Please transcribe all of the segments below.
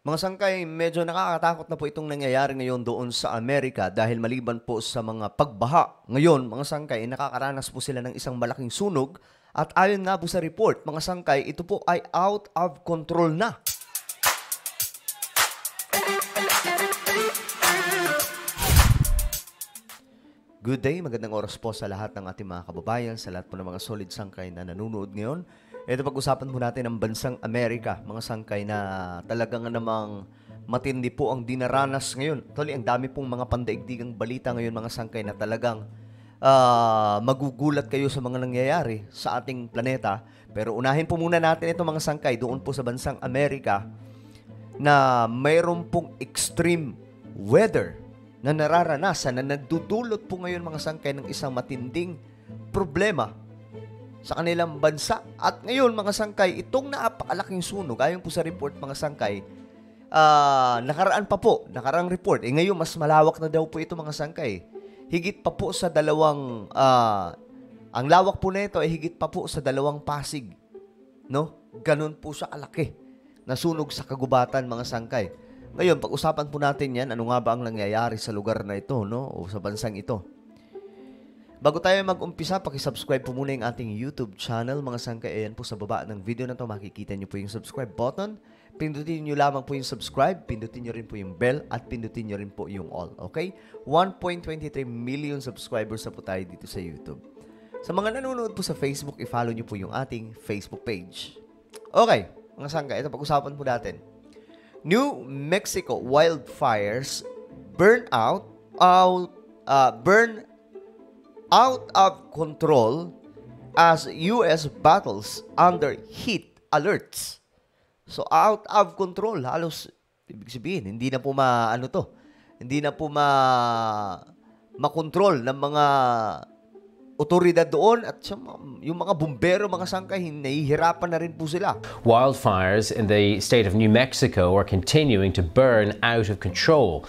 Mga sangkay, medyo nakakatakot na po itong nangyayari ngayon doon sa Amerika dahil maliban po sa mga pagbaha. Ngayon, mga sangkay, nakakaranas po sila ng isang malaking sunog at ayon nga po sa report, mga sangkay, ito po ay out of control na. Good day, magandang oras po sa lahat ng ating mga kababayan, sa lahat po ng mga solid sangkay na nanonood ngayon. Ito pag-usapan po natin ang bansang Amerika, mga sangkay na talagang namang matindi po ang dinaranas ngayon. Actually, ang dami pong mga pandaigdigang balita ngayon, mga sangkay, na talagang magugulat kayo sa mga nangyayari sa ating planeta. Pero unahin po muna natin ito, mga sangkay, doon po sa bansang Amerika na mayroon pong extreme weather na nararanasan, na nagdudulot po ngayon, mga sangkay, ng isang matinding problema sa kanilang bansa. At ngayon, mga sangkay, itong napakalaking sunog, ayon po sa report, mga sangkay, nakaraang report, ngayon mas malawak na daw po ito, mga sangkay. Higit pa po sa dalawang, ang lawak po na ito ay higit pa po sa 2 Pasig. No? Ganun po siya kalaki. Nasunog sa kagubatan, mga sangkay. Ngayon, pag-usapan po natin yan, ano nga ba ang nangyayari sa lugar na ito, no? O sa bansang ito. Bago tayo mag-umpisa, pakisubscribe po muna yung ating YouTube channel, mga sangkay. Ayan po sa baba ng video na to, makikita nyo po yung subscribe button. Pindutin nyo lamang po yung subscribe, pindutin nyo rin po yung bell, at pindutin nyo rin po yung all. Okay? 1.23 million subscribers na po tayo dito sa YouTube. Sa mga nanonood po sa Facebook, i-follow nyo po yung ating Facebook page. Okay, mga sangkay, ito pag-usapan po natin. New Mexico wildfires burn out of control as U.S. battles under heat alerts. So, out of control. Halos, ibig sabihin, hindi na po hindi na po makontrol ng mga otoridad doon, at yung mga bumbero, mga sangkay, nahihirapan na rin po sila. Wildfires in the state of New Mexico are continuing to burn out of control.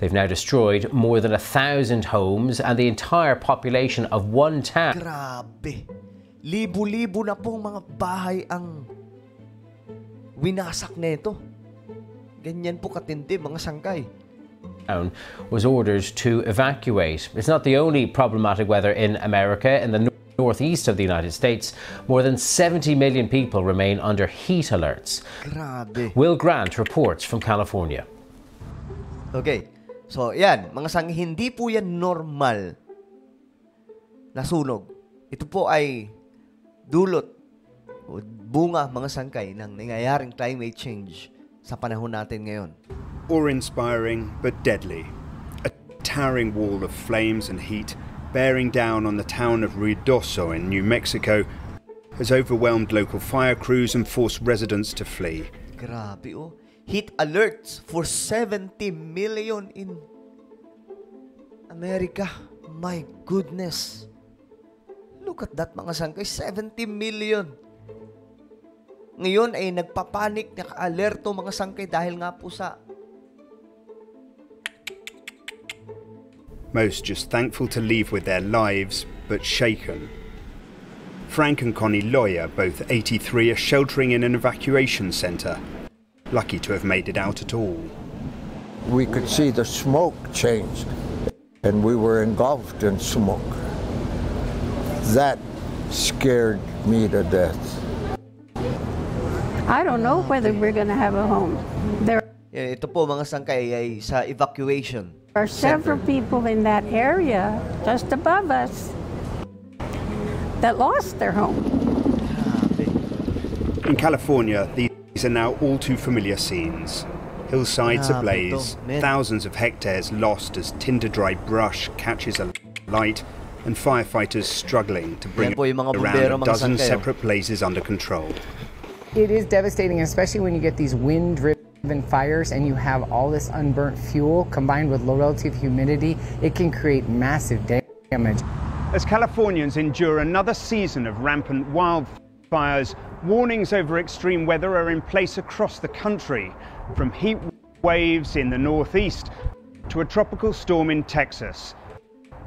They've now destroyed more than 1,000 homes and the entire population of one town. Grabe. Libo-libo na pong mga bahay ang winasak nito. Ganyan po katindi, mga sangkay. Was ordered to evacuate. It's not the only problematic weather in America. In the northeast of the United States, more than 70 million people remain under heat alerts. Grabe. Will Grant reports from California. Okay. So, yan, mga sangkay, hindi po yan normal na sunog. Ito po ay dulot o bunga, mga sangkay, ng nangyayaring climate change sa panahon natin ngayon. Awe-inspiring but deadly. A towering wall of flames and heat bearing down on the town of Ruidoso in New Mexico has overwhelmed local fire crews and forced residents to flee. Grabe, oh. Heat alerts for 70 million in America. My goodness. Look at that, mga sangkay. 70 million. Ngayon ay nagpapanik, naka-alerto, mga sangkay, dahil nga po sa... Most just thankful to leave with their lives, but shaken. Frank and Connie Lawyer, both 83, are sheltering in an evacuation centre. Lucky to have made it out at all. We could see the smoke change, and we were engulfed in smoke. That scared me to death. I don't know whether we're going to have a home. There Ito po, mga sangkay, ay sa evacuation are several people in that area just above us that lost their home. In California, these are now all too familiar scenes. Hillsides ablaze, thousands of hectares lost as tinder-dry brush catches alight, and firefighters struggling to bring around a dozen separate blazes under control. It is devastating, especially when you get these wind-driven fires and you have all this unburnt fuel combined with low relative humidity. It can create massive damage. As Californians endure another season of rampant wildfires, warnings over extreme weather are in place across the country, from heat waves in the northeast to a tropical storm in Texas,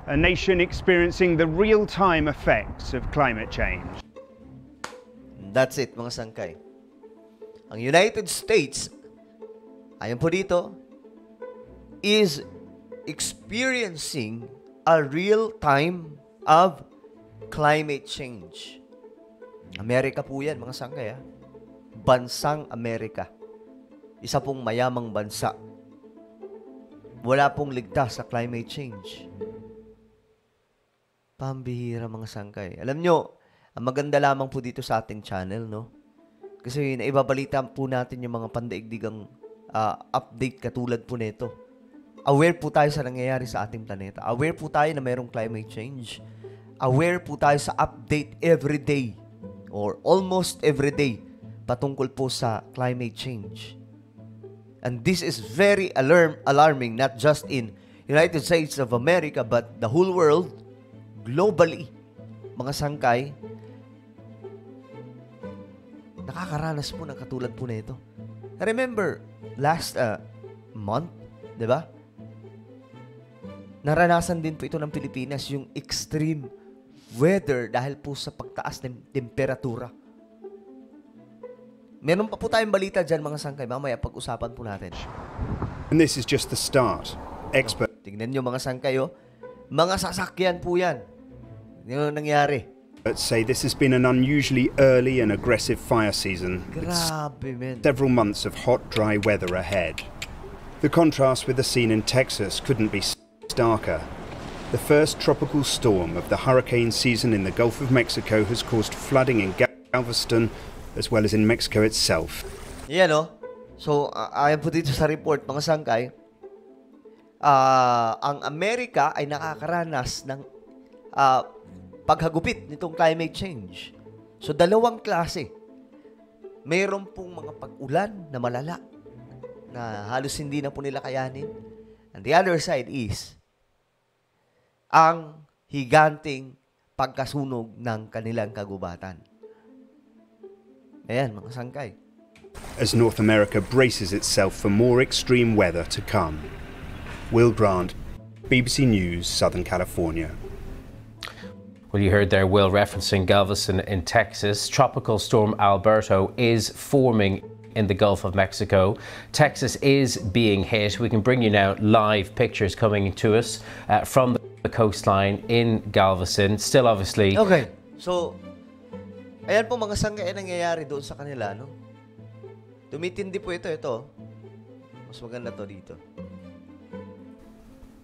a nation experiencing the real-time effects of climate change. That's it, mga sangkay. Ang United States ayon po dito, is experiencing a real time of climate change. Amerika po yan, mga sangkay. Bansang Amerika. Isa pong mayamang bansa. Wala pong ligtas sa climate change. Pambihira, mga sangkay. Alam nyo, ang maganda lamang po dito sa ating channel, no? Kasi naibabalita po natin yung mga pandaigdigang update katulad po nito. Aware po tayo sa nangyayari sa ating planeta. Aware po tayo na mayroong climate change. Aware po tayo sa update every day or almost every day patungkol po sa climate change. And this is very alarming, not just in United States of America, but the whole world, globally. Mga sangkay, nakakaranas po ng katulad po na ito. Remember, last month, di ba? Naranasan din po ito ng Pilipinas, yung extreme weather dahil po sa pagtaas ng temperatura. Meron pa po tayong balita dyan, mga sangkay. Mamaya pag-usapan po natin. And this is just the start. Tingnan nyo, mga sangkay, mga sasakyan po yan. Yung nangyari. Experts say this has been an unusually early and aggressive fire season, with Grabe, men. several months of hot, dry weather ahead. The contrast with the scene in Texas couldn't be starker. The first tropical storm of the hurricane season in the Gulf of Mexico has caused flooding in Galveston, as well as in Mexico itself. Yan, So, ayon po dito sa report, mga sangkay, ang Amerika ay nakakaranas ng paghagupit nitong climate change. So, dalawang klase. Mayroon pong mga pag-ulan na malala na halos hindi na po nila kayanin. And the other side is ang higanting pagkasunog ng kanilang kagubatan. Ayan, mga sangkay. As North America braces itself for more extreme weather to come. Will Grant, BBC News, Southern California. Well, you heard there Will referencing Galveston in Texas. Tropical storm Alberto is forming in the Gulf of Mexico. Texas is being hit. We can bring you now live pictures coming to us from the coastline in Galveston. Still obviously... Okay, so, ayan po mga sangkay nangyayari doon sa kanila, no? Tumitindi po ito. Mas maganda to dito.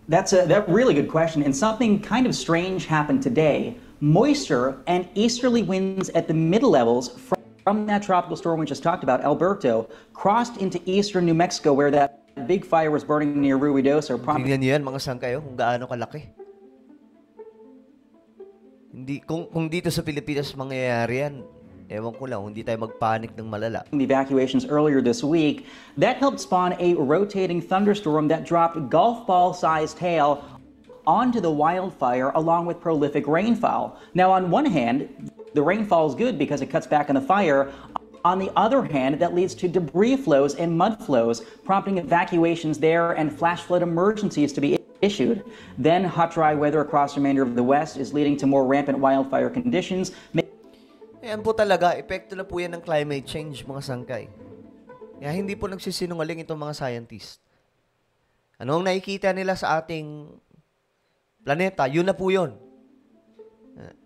That's a really good question, and something kind of strange happened today. Moisture and easterly winds at the middle levels from that tropical storm we just talked about, Alberto, crossed into eastern New Mexico where that big fire was burning near Ruidoso. Tingnan niyo yan, mga sangkay, kung gaano kalaki. Hindi, kung dito sa Pilipinas mangyayari yan, ewan ko lang, hindi tayo magpanik ng malala. The evacuations earlier this week, that helped spawn a rotating thunderstorm that dropped golf ball-sized hail onto the wildfire along with prolific rainfall. Now, on one hand, the rainfall is good because it cuts back on the fire. On the other hand, that leads to debris flows and mud flows, prompting evacuations there and flash flood emergencies to be issued. Then, hot, dry weather across the remainder of the West is leading to more rampant wildfire conditions. Ayan po talaga, epekto na po yan ng climate change, mga sangkay. Kaya hindi po nagsisinungaling itong mga scientists. Ano ang nakikita nila sa ating planeta, yun na po yun.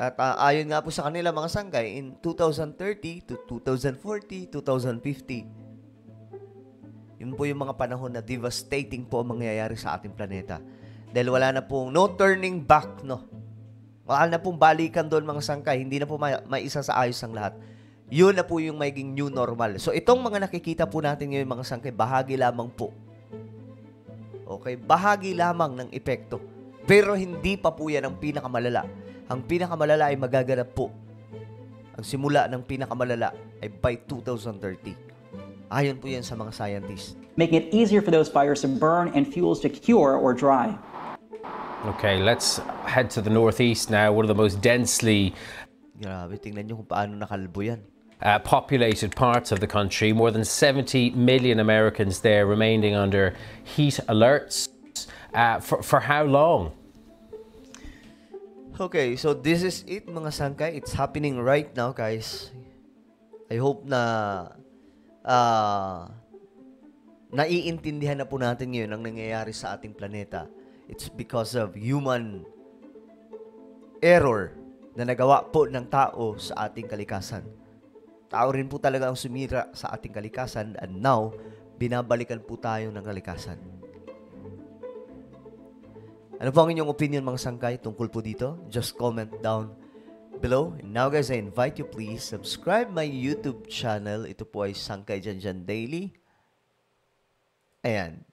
At ayon nga po sa kanila, mga sangkay, in 2030 to 2040, 2050, yun po yung mga panahon na devastating po ang mangyayari sa ating planeta. Dahil wala na pong no turning back, no? Wala na pong balikan doon, mga sangkay. Hindi na po maisa sa ayos ang lahat. Yun na po yung magiging new normal. So, itong mga nakikita po natin ngayon, mga sangkay, bahagi lamang po. Okay? Bahagi lamang ng epekto. Pero hindi pa po yan ang pinakamalala. Ang pinakamalala ay magaganap po. Ang simula ng pinakamalala ay by 2030. Ayon po yan sa mga scientists. Making it easier for those fires to burn and fuels to cure or dry. Okay, let's head to the northeast now, one of the most densely Grabe, tingnan nyo kung paano nakalbo yan. Populated parts of the country. More than 70 million Americans there remaining under heat alerts. For how long? Okay, so this is it, mga sangkay. It's happening right now, guys. I hope na naiintindihan na po natin ngayon ang nangyayari sa ating planeta. It's because of human error na nagawa po ng tao sa ating kalikasan. Tao rin po talaga ang sumira sa ating kalikasan, and now, binabalikan po tayo ng kalikasan. Ano po ang inyong opinion mga sangkay tungkol po dito? Just comment down below. And now guys, I invite you please subscribe my YouTube channel. Ito po ay Sangkay Janjan Daily. Ayan.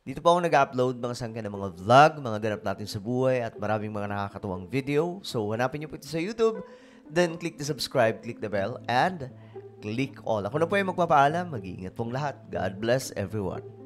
Dito po ako nag-upload mga sangkay ng mga vlog, mga ganap natin sa buhay, at maraming mga nakakatuwang video. So hanapin niyo po ito sa YouTube. Then click the subscribe, click the bell, and click all. Ako na po ay magpapaalam. Mag-iingat pong lahat. God bless everyone.